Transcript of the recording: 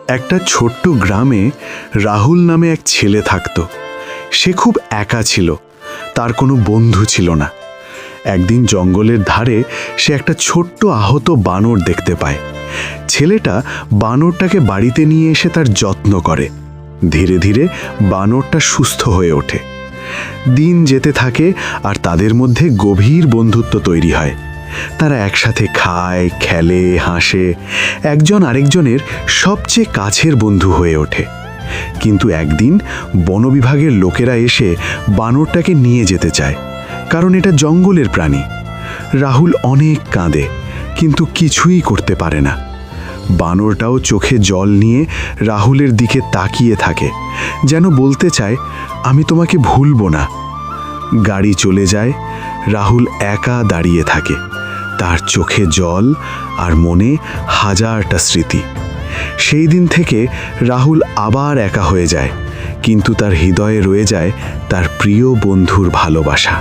একটা ছোট্ট গ্রামে রাহুল নামে এক ছেলে থাকত। সে খুব একা ছিল, তার কোনো বন্ধু ছিল না। একদিন জঙ্গলের ধারে সে একটা ছোট্ট আহত বানর দেখতে পায়। ছেলেটা বানরটাকে বাড়িতে নিয়ে এসে তার যত্ন করে। ধীরে ধীরে বানরটা সুস্থ হয়ে ওঠে। দিন যেতে থাকে আর তাদের মধ্যে গভীর বন্ধুত্ব তৈরি হয়। তারা একসাথে খায়, খেলে, হাসে, একজন আরেকজনের সবচেয়ে কাছের বন্ধু হয়ে ওঠে। কিন্তু একদিন বন বিভাগের লোকেরা এসে বানরটাকে নিয়ে যেতে চায়, কারণ এটা জঙ্গলের প্রাণী। রাহুল অনেক কাঁদে, কিন্তু কিছুই করতে পারে না। বানরটাও চোখে জল নিয়ে রাহুলের দিকে তাকিয়ে থাকে, যেন বলতে চায়, আমি তোমাকে ভুলব না। গাড়ি চলে যায়, রাহুল একা দাঁড়িয়ে থাকে, তার চোখে জল আর মনে হাজারটা স্মৃতি। সেই দিন থেকে রাহুল আবার একা হয়ে যায়, কিন্তু তার হৃদয়ে রয়ে যায় তার প্রিয় বন্ধুর ভালোবাসা।